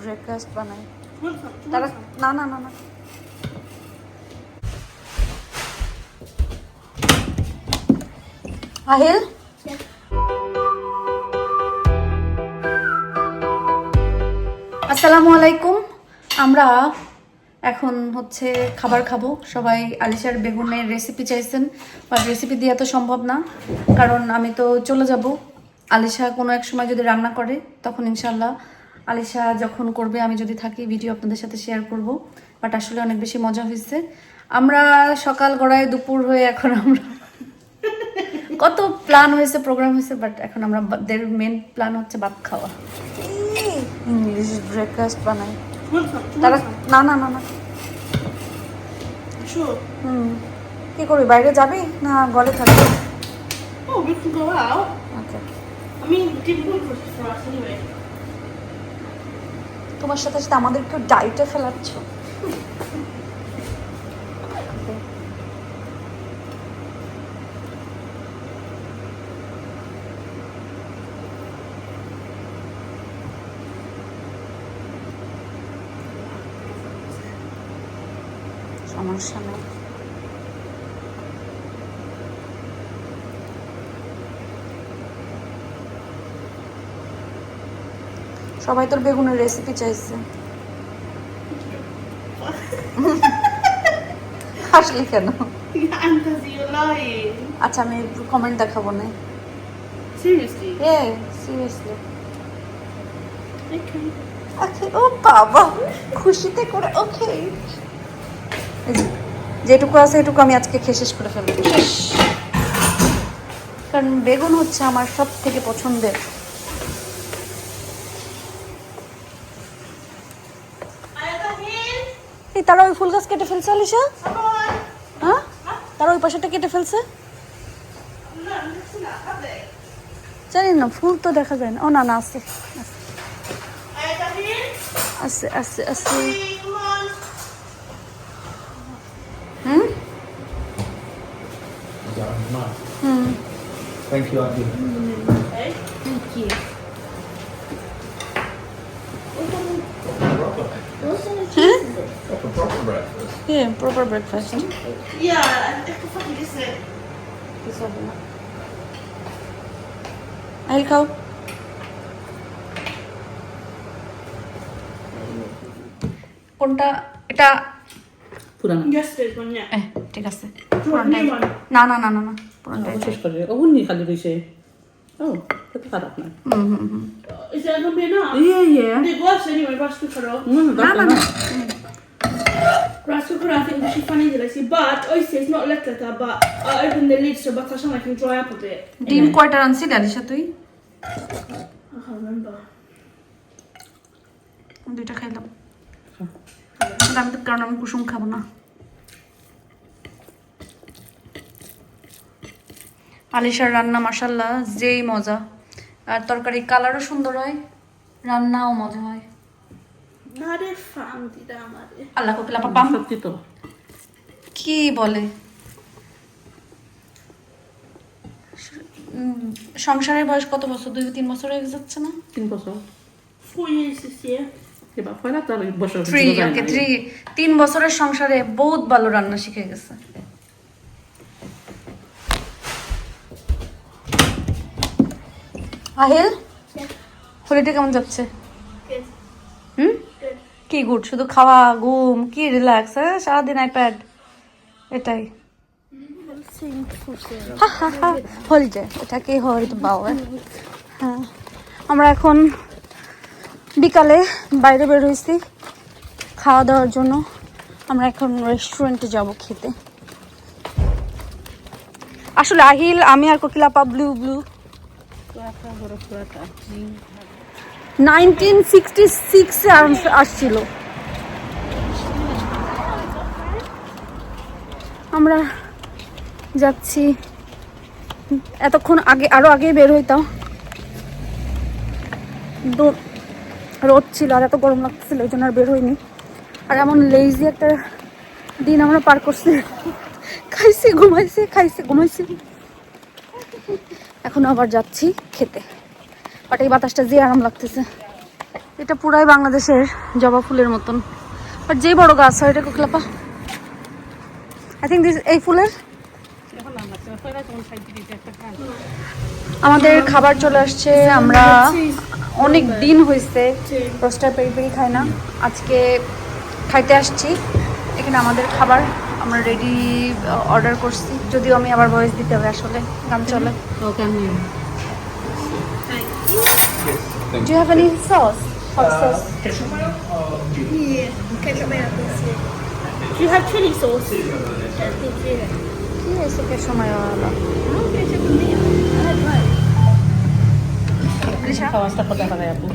Breakfast বানাই তারা। না না না না, আহিল আসসালামু আলাইকুম। আমরা এখন হচ্ছে খাবার খাবো। সবাই আলিশার বেগুনের রেসিপি চাইছেন, বাট রেসিপি দেওয়া তো সম্ভব না, কারণ আমি তো চলে যাব। আলিশা কোনো এক সময় যদি রান্না করে তখন ইনশাল্লাহ আলিশা যখন করবে, আমি যদি থাকি ভিডিও আপনাদের সাথে শেয়ার করব। বাট আসলে অনেক বেশি মজা হয়েছে। আমরা সকাল গড়ায় দুপুর হয়ে এখন আমরা কত প্ল্যান হয়েছে, প্রোগ্রাম হয়েছে, বাট এখন আমরা দের মেন প্ল্যান হচ্ছে ভাত খাওয়া। ইংলিশ ব্রেকফাস্ট বানাই তারা। না না না না, কি করবি, বাইরে যাবি না ঘরে থাকবি? Oh, we can go out. Okay. I mean, we didn't go for us anyway. তোমার সাথে সাথে আমাদেরকেও ডাইটে ফেলাচ্ছ। সমস্যা নেই। সবাই তোর বেগুনের রেসিপি চাইছে। হাসলি কেন? Yeah, because you're lying. আচ্ছা, আমি কমেন্ট দেখাবো না। Seriously? সিরিয়াসলি। Okay. ওকে, ও বাবা, খুশিতে করে ওকে। যেটুকু আছে এটুকু আমি আজকে খেয়ে শেষ করে ফেলবো, কারণ বেগুন হচ্ছে আমার সব থেকে পছন্দের। এই তারা ওই ফুল গাছ কেটে ফেলছে আলিশা? হ্যাঁ, তারা ওই পাশেটা কেটে ফেলছে। জানি না, ফুল তো দেখা যায় না। ও না না, আছে আছে আছে আছে। Hmm hmm, Thank you, Auntie. Thank you. Proper breakfast. Proper breakfast. Yeah, I can fucking listen. কিছু হবে না। আহিল খাও। কোনটা এটা? পুরানো Yesterday's one, yeah. ঠিক আছে। Do you want a new one? না না না না না, পুরোটাই। শেষ করে অবনি খালি রইছে ও কত খারাপ না Is that gonna be enough? ইয়ে It was anyway, rice cooker off. না না না, Rice cooker, I think we should find it, I see. But, oyster, it's not left like that, but I opened the lid so but I can dry up a bit. ডিম কয়টা আনছিস আলিশা তুই? I can't remember. দুইটা খাইলাম, আমি তো, কারণ আমি কুসুম খাবো না। আলিশার রান্না মাশাল্লাহ যেই মজা, আর তরকারি কালারও সুন্দর হয়, রান্নাও মজা হয়। Not a family drama. আল্লাহ কোকিলা পাপাম সত্যি তো কি বলে। সংসারের বয়স কত বছর? 2-3 বছর হয়ে যাচ্ছে না? 3 বছর 4 years this year. এবার পয়লা তার বছর 3 বছরের সংসারে বহুত ভালো রান্না শিখে গেছে। আহিল, হলিডে কেমন যাচ্ছে? Good. হুম, Good. কি গুড? শুধু খাওয়া, ঘুম, কি রিল্যাক্স? হ্যাঁ, সারাদিন আইপ্যাড, এটাই হলিডে। এটাকে হলিডে পাওয়া। হ্যাঁ, আমরা এখন বিকালে বাইরে বের হয়েছি খাওয়া দাওয়ার জন্য। আমরা এখন রেস্টুরেন্টে যাব খেতে। আসলে আহিল, আমি আর কোকিলাপা ব্লু 1966-এ আসছিল। আমরা যাচ্ছি, এতক্ষণ আগে আরো আগে বের হইতাম, রোদ ছিল আর এত গরম লাগছিল, ওই জন্য আর বের হইনি। আর এমন লেজি একটা দিন আমরা পার করছি, খাইছি ঘুমাইছি, খাইছি ঘুমাইছি। এখন আবার যাচ্ছি খেতে, বাট এই বাতাসটা যে আরাম লাগতেছে। এটা পুরাই বাংলাদেশের জবা ফুলের মতন, বাট যেই বড় গাছ হয় এটা কোকলাপা। আই থিঙ্ক দিস এই ফুলের। আমাদের খাবার চলে আসছে। আমরা অনেক দিন হয়েছে রোস্টার পেরি পেরি খাই না, আজকে খাইতে আসছি। এখানে আমাদের খাবার আমরা রেডি অর্ডার করছি, যদিও আমি আবার ভয়েস দিতে হবে, আসলে গান চলে। Do you have any sauce? Hot sauce? Yeah, ketchup mayo. Do you have chili sauce? কি হয়েছে কে সময় হলো? খাওয়াটা কথা কথা আপু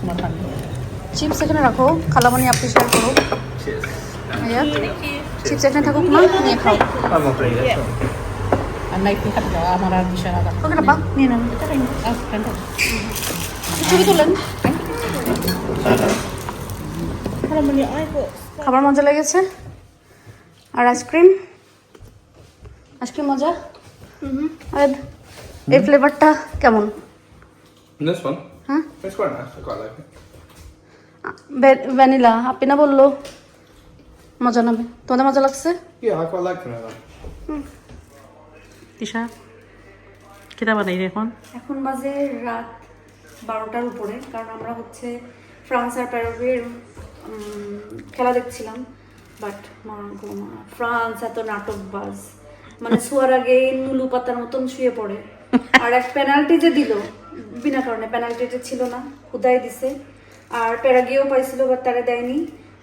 মাথান চিপস এখানে রাখো, খালামণি আপনি শেয়ার করো। Cheers. ভাইয়া চিপস এখানে থাকুক না, নিয়ে খাও। I'm not ready. That's all. আর নাইট খাতে দাও আমার আর বিষয় আলাদা ওকে না, নিয়ে নেন। ছবি তোলেন। খাবার মজা লেগেছে। আর আইসক্রিম, আইসক্রিম মজা। আর এই ফ্লেভারটা কেমন? And this one? Huh? It's quite nice. I quite like it. Vanilla আপনি না বললো মজা নেবে, তোমাদের মজা লাগছে? Yeah, I quite like vanilla. Tisha কিতা বানাই রে এখন? এখন বাজে রাত 12টার উপরে, কারণ আমরা হচ্ছে ফ্রান্স আর প্যারাগুয়ের খেলা দেখছিলাম। বাট মা গো মা, ফ্রান্স এত নাটকবাজ, মানে শোয়ার আগে নুলু পাতার মতন শুয়ে পড়ে। আর এক পেনাল্টি যে দিল বিনা কারণে, পেনাল্টিটা ছিল না, খুদাই দিছে। আর প্যারাগুয়েও পাইছিল বাট তারা দেয়নি।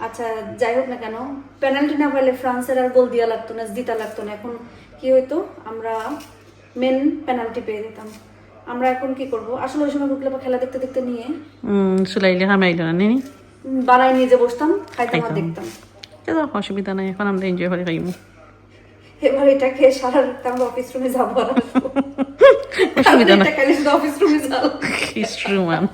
আচ্ছা যাই হোক না কেন, পেনাল্টি না পাইলে ফ্রান্সের আর গোল দেওয়া লাগতো না, জিতা লাগতো না। এখন কি হইতো, আমরা মেন পেনাল্টি পেয়ে যেতাম। আমরা এখন কি করব, আসলে ওই সময় বুকলাপা খেলা দেখতে দেখতে নিয়ে সুলাইলে হামাইলো না নেনি বানাই নিয়ে যে বসতাম, খাইতাম আর দেখতাম। কেন অসুবিধা নাই, এখন আমরা এনজয় করে খাইমু। এবার এটা খেয়ে সারা রাত আমরা অফিস রুমে যাবো আর আসবো। অসুবিধা নাই, এটা খাইলে শুধু অফিস রুমে যাবো। It's true man.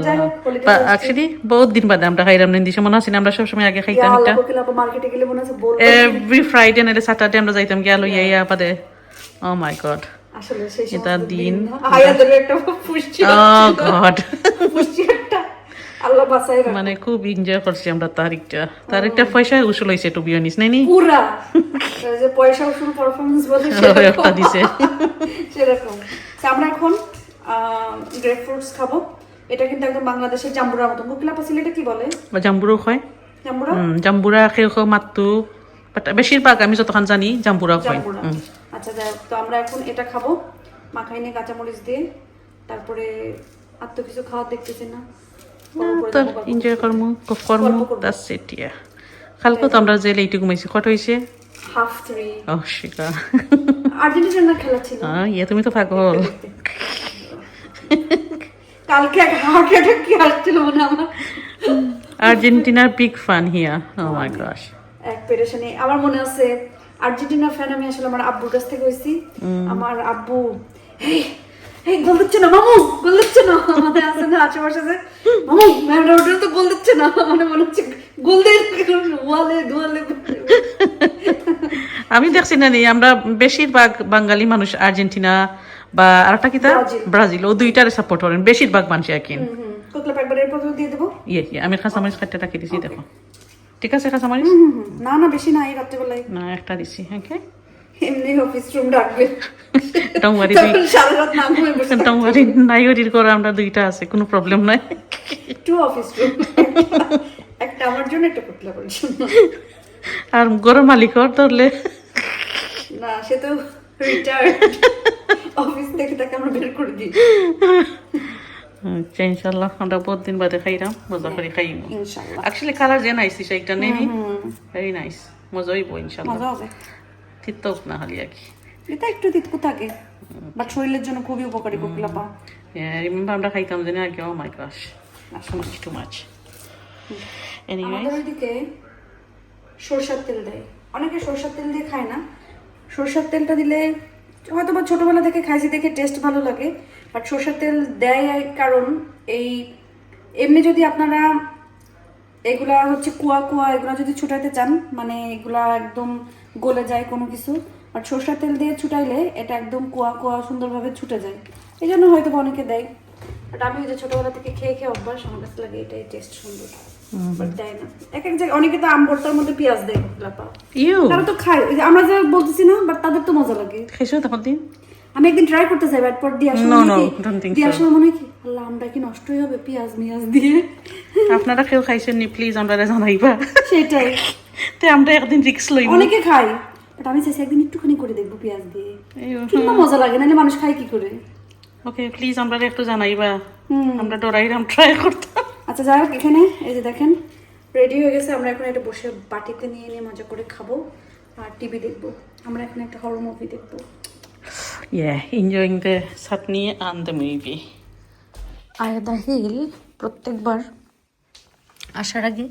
যাই হোক, holiday অ্যাকচুয়ালি বহুত দিন বাদে আমরা খাইলাম না, দিশে মনে আছে না আমরা সবসময় আগে খাইতাম ইয়া এটা আল্লাহ, বুকলাপা মার্কেটে গেলে মনে আছে বলবো। এভরি ফ্রাইডে নাইলে স্যাটারডে আমরা যাইতাম গিয়ে আলো ইয়া বাদে। ও মাই গড, আসলে সেই এটা সমস্ত দিন। আয়াদের একটা পুষ্টি ও গড, পুষ্টি একটা আল্লাহ বাঁচাই রাখে। মানে খুব এনজয় করছি আমরা তারিখটা পয়সা উসুল হয়েছে টু বি অনিস্ট নাই নি পুরা এই যে পয়সা উসুল পারফরম্যান্স বলে একটা দিছে। সেরকম। তো আমরা এখন গ্রেপ ফ্রুটস খাবো। এটা কিন্তু একদম বাংলাদেশের জাম্বুরার মতো। বুকলাপা সিলেটে কি বলে? জাম্বুরো হয়, জাম্বুরা? জাম্বুরা খেয়ে মাততো, বাট বেশিরভাগ আমি যতক্ষণ জানি জাম্বুরা হয়। জাম্বুরা। আচ্ছা যাই হোক, তো আমরা এখন এটা খাবো মাখাই নিয়ে কাঁচামরিচ দিয়ে। তারপরে আর তো কিছু খাওয়া দেখতেছি না, তো এনজয় করমু দ্যাটস ইট। ইয়া কালকে তো আমরা যে লেটে ঘুমাইছি, কত হয়েছে? 2:30। ও শিকা, আর্জেন্টিনার খেলা ছিল। ইয়া তুমি তো পাগল। কালকে এক হার্ট অ্যাটাক কি আসছিল মনে আমার। আর্জেন্টিনার বিগ ফান হিয়া। ও মাই গশ, এক পেরেশানি। আমার মনে আছে আর্জেন্টিনা ফ্যান আমি আসলে আমার আব্বুর কাছ থেকে হইছি। আমার আব্বু এই গোল দিচ্ছে না মামু, গোল দিচ্ছে না। আমাদের আছে না আশেপাশে যে মামু ম্যামরা ওটা তো গোল দিচ্ছে না, মানে মনে হচ্ছে গোল দিয়ে ওয়ালে দুয়ালে। আমি দেখছি না নি আমরা বেশিরভাগ বাঙালি মানুষ আর্জেন্টিনা বা আরেকটা কি তা ব্রাজিল, ও দুইটারে সাপোর্ট করেন বেশিরভাগ মানুষ। একদিন কোকলাপ একবার এরপর দিয়ে দেবো। ইয়ে আমি কাঁচামরিচ কাটতে রাখি দিছি, দেখো ঠিক আছে কাঁচামরিচ? না না বেশি না, এই রাত্রেবেলায় না একটা দিছি। ওকে এমনি অফিস রুম ডাকবে, টংওয়ারি তখন সারা রাত না ঘুমিয়ে বসে থাকবে। টংওয়ারি নাই ওরির করে আমরা দুইটা আছে, কোনো প্রবলেম নাই। টু অফিস রুম, একটা আমার জন্য একটা কোকলাপের জন্য। আর গরম মালিকর ধরলে না সে তো রিটায়ার্ড, অফিস থেকে তাকে আমরা বের করে দিই। আচ্ছা ইনশাল্লাহ আমরা বহুত দিন বাদে খাইলাম, মজা করে খাইম ইনশাআল্লাহ। অ্যাকচুয়ালি কালার যে নাইস সেইটা নেই ভেরি নাইস, মজা হইব ইনশাল্লাহ। মজা হবে, তিতো না খালি আর কি, এটা একটু তিতকু থাকে বাট শরীরের জন্য খুবই উপকারী কোকলাপা। রিমেম্বার আমরা খাইতাম জানি আগে। ও মাই গশ, টু মাচ। এনিওয়ে আমাদের ওইদিকে সরষের তেল দেয়, অনেকে সরষের তেল দিয়ে খায় না। সরষের তেলটা দিলে হয়তো বা ছোটবেলা থেকে খাইছি দেখে টেস্ট ভালো লাগে, বাট সরষের তেল দেয় কারণ এই এমনি যদি আপনারা এগুলা হচ্ছে কুয়া কুয়া এগুলা যদি ছুটাইতে চান, মানে এগুলা একদম গলে যায় কোনো কিছু, বাট সরষের তেল দিয়ে ছুটাইলে এটা একদম কুয়া কুয়া সুন্দরভাবে ছুটে যায়, এই জন্য হয়তো অনেকে দেয়। বাট আমি ওই যে ছোটবেলা থেকে খেয়ে খেয়ে অভ্যাস, আমার কাছে লাগে এটাই টেস্ট সুন্দর। বাট দেয় না এক এক জায়গায়, অনেকে তো আম ভর্তার মধ্যে পেঁয়াজ দেয় লাপা, ইউ তারা তো খায়, ওই যে আমরা যে বলতেছি না, বাট তাদের তো মজা লাগে। খেয়েছো তখন দিন? আমি একদিন ট্রাই করতে চাই, বাট পর দিয়ে আসলে No, মনে no, কি don't think দিয়ে so. আসলে মনে হয় কি আল্লাহ আমরা কি নষ্ট হয়ে যাবে পেঁয়াজ মিয়াজ দিয়ে। আপনারা কেউ খাইছেন নি প্লিজ আমরা জানাইবা। সেটাই, তো আমরা একদিন রিক্স লইব। অনেকে খায়, বাট আমি চাইছি একদিন একটুখানি করে দেখবো পেঁয়াজ দিয়ে, কিন্তু মজা লাগে, নাহলে মানুষ খায় কি করে। ওকে প্লিজ আমরা একটু জানাইবা, আমরা ডরাইরাম ট্রাই করতাম। আচ্ছা যাই হোক, এখানে এই যে দেখেন রেডি হয়ে গেছে, আমরা এখন এটা বসে বাটিতে নিয়ে নিয়ে মজা করে খাবো আর টিভি দেখবো। আমরা এখন একটা হরর মুভি দেখবো। Yeah, enjoying the chutney and the movie. আয়াদা হিল প্রত্যেকবার আসার আগে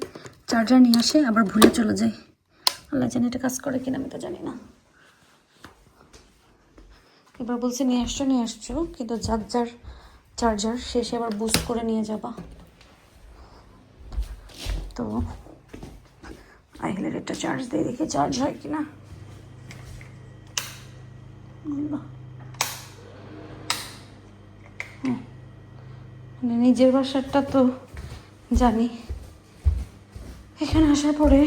চার্জার নিয়ে আসে, আবার ভুলে চলে যায়। আল্লাহ জানি এটা কাজ করে কিনা, আমি তো জানি না। এবার বলছে নিয়ে আসছো, কিন্তু যার যার চার্জার শেষে আবার বুস্ট করে নিয়ে যাবা। তো আহিলের একটা চার্জ দিয়ে দেখি চার্জ হয় কিনা। মানে নিজের বাসারটা তো জানি, এখানে আসার পরে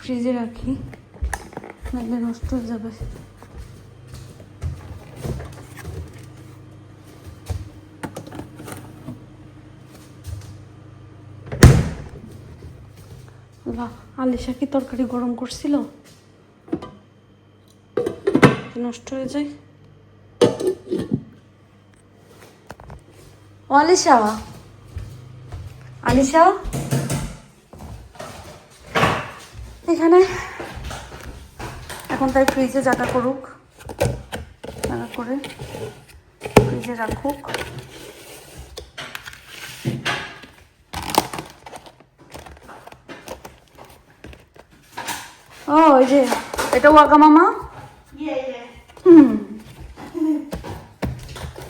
ফ্রিজে রাখি, নাহলে নষ্ট হয়ে যাবে। আলিশা কি তরকারি গরম করছিল, নষ্ট হয়ে যায়। ও আলিশা, আলিশা এখানে এখন তাই ফ্রিজে জায়গা করুক, জায়গা করে ফ্রিজে রাখুক। ও ওই যে এটা ওয়াকা মামা। Yeah, yeah. Hmm,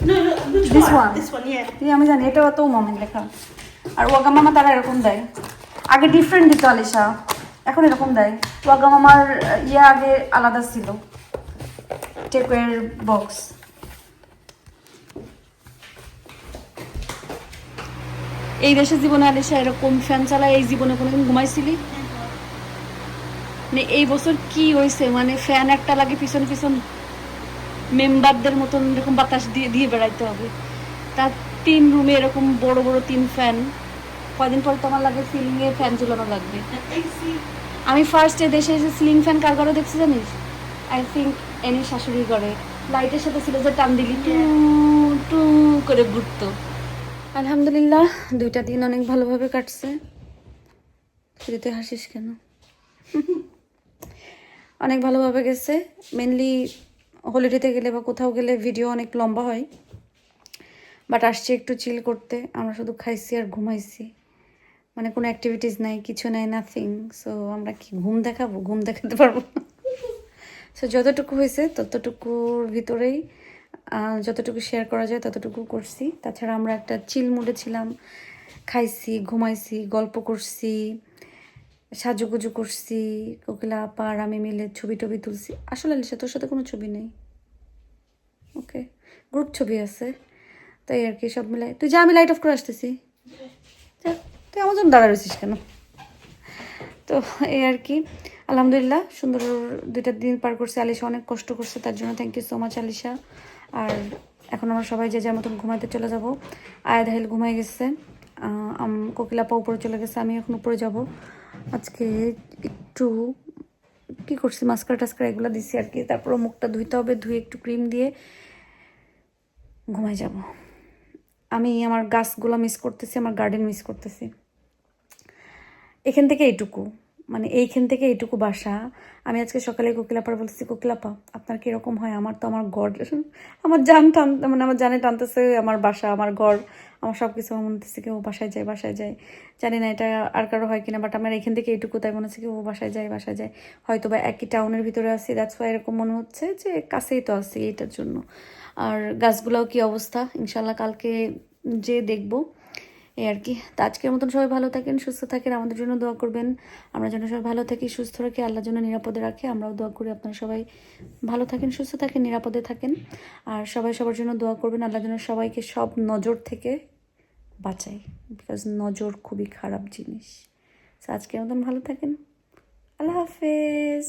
No, which This one? one. This one, yeah. আমি জানি এটা তো মামির লেখা। আর ওয়াকা মামা তারা এরকম দেয়, আগে ডিফারেন্ট দিত আলিশা, এখন এরকম দেয়। ওয়াকা মামার ইয়ে আগে আলাদা ছিল, টেপের বক্স। এই দেশের জীবনে আলিশা এরকম ফ্যান চালায় এই জীবনে কোনোদিন ঘুমাইছিলি? মানে এই বছর কি হয়েছে, মানে ফ্যান একটা লাগে পিছন পিছন মেম্বারদের মতন এরকম বাতাস দিয়ে দিয়ে বেড়াইতে হবে। তার 3 রুমে এরকম বড় বড় 3 ফ্যান, কয়দিন পর তো আমার লাগে সিলিং এ ফ্যান ঝুলানো লাগবে। আমি ফার্স্টে দেশে এসে সিলিং ফ্যান কার ঘরে দেখছি জানিস? আই থিঙ্ক এনি শাশুড়ি ঘরে, লাইটের সাথে ছিল যে টান দিলি টু টু করে ঘুরতো। আলহামদুলিল্লাহ 2টা দিন অনেক ভালোভাবে কাটছে। তুই হাসিস কেন? অনেক ভালোভাবে গেছে। মেনলি হলিডেতে গেলে বা কোথাও গেলে ভিডিও অনেক লম্বা হয়, বাট আসছি একটু চিল করতে। আমরা শুধু খাইছি আর ঘুমাইছি, মানে কোনো অ্যাক্টিভিটিস নাই, কিছু নাই, নাথিং। সো আমরা কি ঘুম দেখাবো? ঘুম দেখাতে পারবো না। সো যতটুকু হয়েছে ততটুকুর ভিতরেই যতটুকু শেয়ার করা যায় ততটুকু করছি। তাছাড়া আমরা একটা চিল মুডে ছিলাম, খাইছি, ঘুমাইছি, গল্প করছি, সাজুগুজু করছি, কোকিলা আপা আর আমি মিলে ছবি টবি তুলছি। আসলে আলিশা তোর সাথে কোনো ছবি নেই, ওকে, গ্রুপ ছবি আছে, তাই আর কি সব মিলাই। তুই যা, আমি লাইট অফ করে আসতেছি। তুই আমার জন্য দাঁড়া রয়েছিস কেন? তো এই আর কি, আলহামদুলিল্লাহ সুন্দর 2টা দিন পার করছে। আলিশা অনেক কষ্ট করছে, তার জন্য thank you so much Alisha. আর এখন আমরা সবাই যে যার মতন ঘুমাইতে চলে যাব। আয়াদাহিল ঘুমাই গেছে, কোকিলাপা উপরে চলে গেছে, আমি এখন উপরে যাব। আজকে একটু কি করছি, মাস্কারা টাস্কারা এগুলো দিছি আর কি। তারপর মুখটা ধুইতে হবে, ধুয়ে একটু ক্রিম দিয়ে ঘুমাই যাব। আমি আমার গাছগুলো মিস করতেছি, আমার গার্ডেন মিস করতেছি। এখান থেকে এইটুকু, মানে এইখান থেকে এইটুকু বাসা। আমি আজকে সকালে কোকিলাপার বলতেছি, কোকিলাপা আপনার কীরকম হয়? আমার তো আমার ঘর, আমার জান টান, মানে আমার জানে টানতেছে আমার বাসা, আমার ঘর, আমার সব কিছু। আমার মনে হচ্ছে কি ও বাসায় যায়, বাসায় যায়। জানি না এটা আর কারো হয় কিনা, বাট আমার এখান থেকে এইটুকু তাই মনে হচ্ছে কি ও বাসায় যায়, বাসায় যায়। হয়তো বা একই টাউনের ভিতরে আছি, দ্যাটস ওয়াই এরকম মনে হচ্ছে যে কাছেই তো আছি, এইটার জন্য। আর গাছগুলোও কি অবস্থা, ইনশাল্লাহ কালকে যে দেখবো। এই আর কি। তো আজকের মতন সবাই ভালো থাকেন, সুস্থ থাকেন, আমাদের জন্য দোয়া করবেন। আমরা যেন সবাই ভালো থাকি, সুস্থ রাখি, আল্লাহ যেন নিরাপদে রাখে। আমরাও দোয়া করি আপনারা সবাই ভালো থাকেন, সুস্থ থাকেন, নিরাপদে থাকেন। আর সবাই সবার জন্য দোয়া করবেন, আল্লাহ যেন সবাইকে সব নজর থেকে বাঁচায়, বিকজ নজর খুবই খারাপ জিনিস। তো আজকের মতন ভালো থাকেন, আল্লাহ হাফেজ।